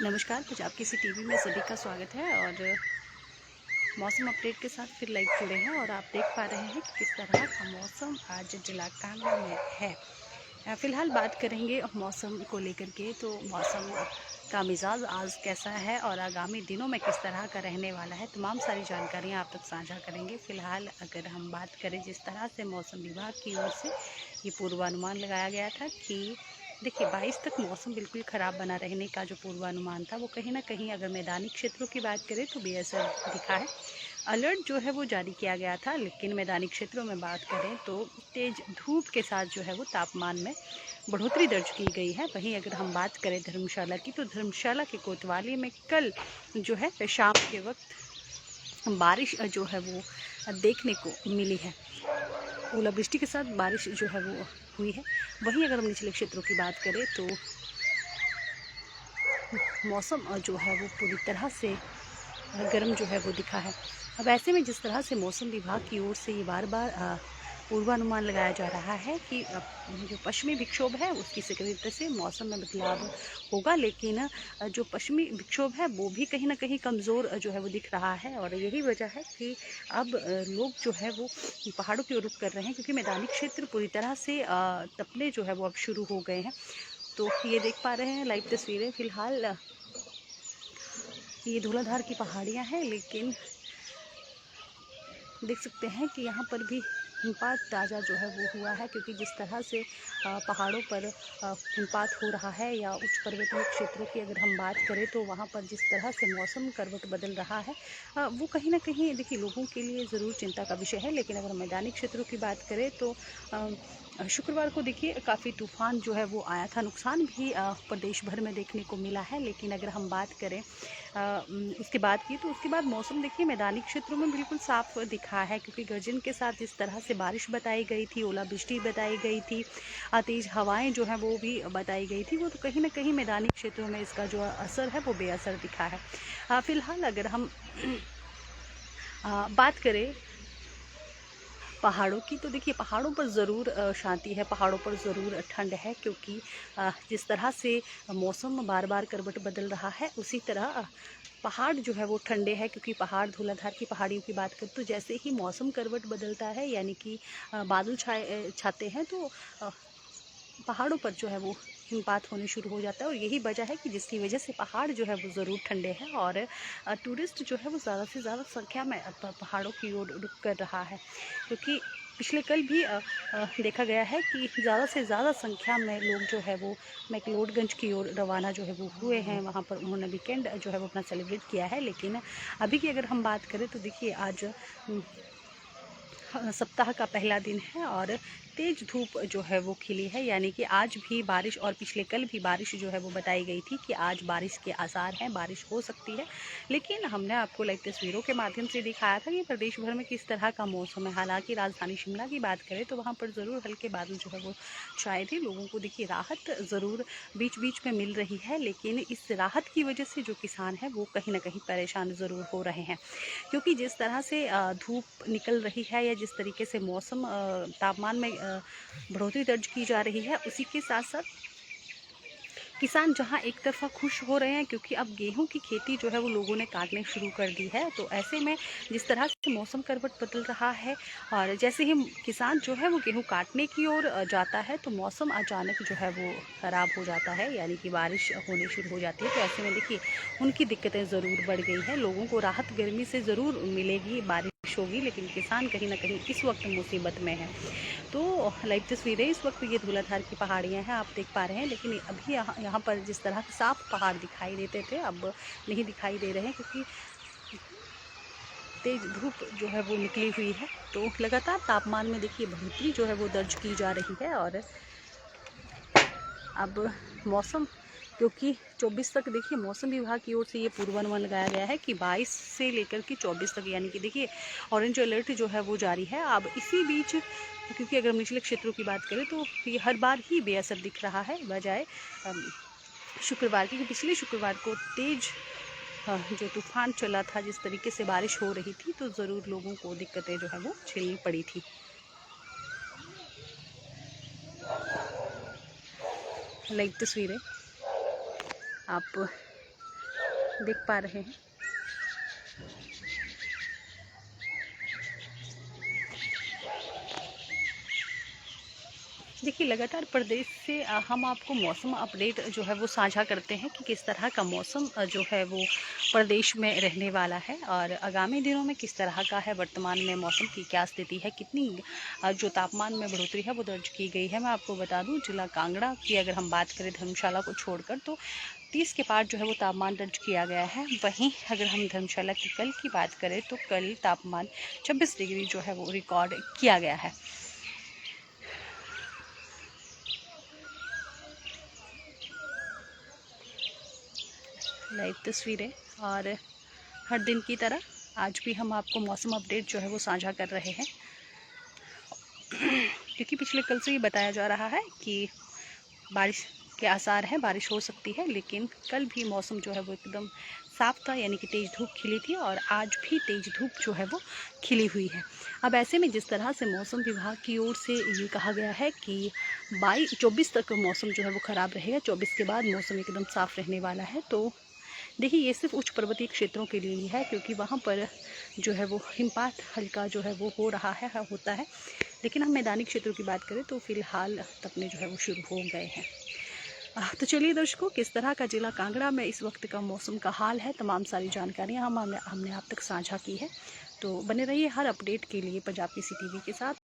नमस्कार, पंजाब किसी टीवी में सभी का स्वागत है। और मौसम अपडेट के साथ फिर लाइव जुड़े हैं और आप देख पा रहे हैं कि किस तरह का मौसम आज जिला कांगड़ा में है। फ़िलहाल बात करेंगे मौसम को लेकर के। तो मौसम का मिजाज आज कैसा है और आगामी दिनों में किस तरह का रहने वाला है, तमाम सारी जानकारियाँ आप तक साझा करेंगे। फ़िलहाल अगर हम बात करें, जिस तरह से मौसम विभाग की ओर से ये पूर्वानुमान लगाया गया था कि देखिए 22 तक मौसम बिल्कुल ख़राब बना रहने का जो पूर्वानुमान था, वो कहीं ना कहीं अगर मैदानी क्षेत्रों की बात करें तो बेअसर दिखा है। अलर्ट जो है वो जारी किया गया था, लेकिन मैदानी क्षेत्रों में बात करें तो तेज़ धूप के साथ जो है वो तापमान में बढ़ोतरी दर्ज की गई है। वहीं अगर हम बात करें धर्मशाला की, तो धर्मशाला के कोतवाली में कल जो है शाम के वक्त बारिश जो है वो देखने को मिली है। ओलावृष्टि के साथ बारिश जो है वो हुई है। वहीं अगर हम निचले क्षेत्रों की बात करें तो मौसम जो है वो पूरी तरह से गर्म जो है वो दिखा है। अब ऐसे में जिस तरह से मौसम विभाग की ओर से ये बार बार पूर्वानुमान लगाया जा रहा है कि जो पश्चिमी विक्षोभ है उसकी सक्रियता से मौसम में बदलाव होगा, लेकिन जो पश्चिमी विक्षोभ है वो भी कहीं ना कहीं कमज़ोर जो है वो दिख रहा है। और यही वजह है कि अब लोग जो है वो पहाड़ों की ओर रुख कर रहे हैं, क्योंकि मैदानी क्षेत्र पूरी तरह से तपने जो है वो अब शुरू हो गए हैं। तो ये देख पा रहे हैं लाइव तस्वीरें। फ़िलहाल ये धौलाधार की पहाड़ियाँ हैं, लेकिन देख सकते हैं कि यहाँ पर भी हिमपात ताज़ा जो है वो हुआ है, क्योंकि जिस तरह से पहाड़ों पर हिमपात हो रहा है या उच्च पर्वतीय क्षेत्रों की अगर हम बात करें तो वहाँ पर जिस तरह से मौसम करवट बदल रहा है, वो कहीं ना कहीं देखिए लोगों के लिए ज़रूर चिंता का विषय है। लेकिन अगर मैदानी क्षेत्रों की बात करें तो शुक्रवार को देखिए काफ़ी तूफान जो है वो आया था, नुकसान भी प्रदेश भर में देखने को मिला है। लेकिन अगर हम बात करें उसके बाद की, तो उसके बाद मौसम देखिए मैदानी क्षेत्रों में बिल्कुल साफ दिखा है, क्योंकि गर्जन के साथ जिस तरह से बारिश बताई गई थी, ओलावृष्टि बताई गई थी, तेज़ हवाएं जो हैं वो भी बताई गई थी, वो तो कहीं ना कहीं मैदानी क्षेत्रों में इसका जो असर है वो बेअसर दिखा है। फ़िलहाल अगर हम बात करें पहाड़ों की, तो देखिए पहाड़ों पर ज़रूर शांति है, पहाड़ों पर ज़रूर ठंड है, क्योंकि जिस तरह से मौसम बार बार करवट बदल रहा है, उसी तरह पहाड़ जो है वो ठंडे हैं, क्योंकि पहाड़ धौलाधार की पहाड़ियों की बात करें तो जैसे ही मौसम करवट बदलता है, यानी कि बादल छाते हैं, तो पहाड़ों पर जो है वो हिमपात होने शुरू हो जाता है। और यही वजह है कि जिसकी वजह से पहाड़ जो है वो ज़रूर ठंडे हैं और टूरिस्ट जो है वो ज़्यादा से ज़्यादा संख्या में पहाड़ों की ओर रुख कर रहा है, क्योंकि पिछले कल भी देखा गया है कि ज़्यादा से ज़्यादा संख्या में लोग जो है वो मैक्लोडगंज की ओर रवाना जो है वो हुए हैं। वहाँ पर उन्होंने वीकेंड जो है वो अपना सेलिब्रेट किया है। लेकिन अभी की अगर हम बात करें तो देखिए आज सप्ताह का पहला दिन है और तेज़ धूप जो है वो खिली है, यानी कि आज भी बारिश और पिछले कल भी बारिश जो है वो बताई गई थी कि आज बारिश के आसार हैं, बारिश हो सकती है। लेकिन हमने आपको लाइव तस्वीरों के माध्यम से दिखाया था कि प्रदेश भर में किस तरह का मौसम है। हालांकि राजधानी शिमला की बात करें तो वहाँ पर ज़रूर हल्के बादल जो है वो छाए थे। लोगों को देखिए राहत ज़रूर बीच बीच में मिल रही है, लेकिन इस राहत की वजह से जो किसान है वो कहीं ना कहीं परेशान ज़रूर हो रहे हैं, क्योंकि जिस तरह से धूप निकल रही है या जिस तरीके से मौसम तापमान में बढ़ोतरी दर्ज की जा रही है, उसी के साथ साथ किसान जहां एक तरफा खुश हो रहे हैं, क्योंकि अब गेहूं की खेती जो है वो लोगों ने काटने शुरू कर दी है। तो ऐसे में जिस तरह से मौसम करवट बदल रहा है और जैसे ही किसान जो है वो गेहूं काटने की ओर जाता है, तो मौसम अचानक जो है वो ख़राब हो जाता है, यानी कि बारिश होनी शुरू हो जाती है। तो ऐसे में देखिए उनकी दिक्कतें ज़रूर बढ़ गई हैं। लोगों को राहत गर्मी से ज़रूर मिलेगी, बारिश होगी, लेकिन किसान कहीं ना कहीं इस वक्त मुसीबत में है। तो लाइव तस्वीरें इस वक्त ये धौलाधार की पहाड़ियाँ हैं, आप देख पा रहे हैं। लेकिन अभी यहाँ पर जिस तरह के साफ पहाड़ दिखाई देते थे, अब नहीं दिखाई दे रहे हैं, क्योंकि तेज धूप जो है वो निकली हुई है। तो लगातार तापमान में देखिए बढ़ोतरी जो है वो दर्ज की जा रही है। और अब मौसम, क्योंकि 24 तक देखिए मौसम विभाग की ओर से ये पूर्वानुमान लगाया गया है कि 22 से लेकर के 24 तक, यानी कि देखिए ऑरेंज अलर्ट जो है वो जारी है। अब इसी बीच, क्योंकि अगर निचले क्षेत्रों की बात करें तो ये हर बार ही बेअसर दिख रहा है, बजाय शुक्रवार की। पिछले शुक्रवार को तेज जो तूफान चला था, जिस तरीके से बारिश हो रही थी, तो ज़रूर लोगों को दिक्कतें जो है वो झेलनी पड़ी थी। लाइव तस्वीरें आप देख पा रहे हैं। देखिए, लगातार प्रदेश से हम आपको मौसम अपडेट जो है वो साझा करते हैं कि किस तरह का मौसम जो है वो प्रदेश में रहने वाला है और आगामी दिनों में किस तरह का है, वर्तमान में मौसम की क्या स्थिति है, कितनी जो तापमान में बढ़ोतरी है वो दर्ज की गई है। मैं आपको बता दूं, जिला कांगड़ा की अगर हम बात करें धर्मशाला को छोड़कर, तो 30 के पार जो है वो तापमान दर्ज किया गया है। वहीं अगर हम धर्मशाला की कल की बात करें तो कल तापमान 26 डिग्री जो है वो रिकॉर्ड किया गया है। लाइव तस्वीरें, और हर दिन की तरह आज भी हम आपको मौसम अपडेट जो है वो साझा कर रहे हैं, क्योंकि पिछले कल से ही बताया जा रहा है कि बारिश के आसार हैं, बारिश हो सकती है। लेकिन कल भी मौसम जो है वो एकदम साफ था, यानी कि तेज़ धूप खिली थी, और आज भी तेज़ धूप जो है वो खिली हुई है। अब ऐसे में जिस तरह से मौसम विभाग की ओर से ये कहा गया है कि 24 तक मौसम जो है वो ख़राब रहेगा, 24 के बाद मौसम एकदम साफ़ रहने वाला है। तो देखिए, ये सिर्फ उच्च पर्वतीय क्षेत्रों के लिए ही है, क्योंकि वहाँ पर जो है वो हिमपात हल्का जो है वो हो रहा है, होता है। लेकिन हम मैदानी क्षेत्रों की बात करें तो फ़िलहाल तपने जो है वो शुरू हो गए हैं। तो चलिए दर्शकों, किस तरह का जिला कांगड़ा में इस वक्त का मौसम का हाल है, तमाम सारी जानकारियाँ हमने आप तक साझा की है। तो बने रहिए हर अपडेट के लिए पंजाब केसी टीवी के साथ।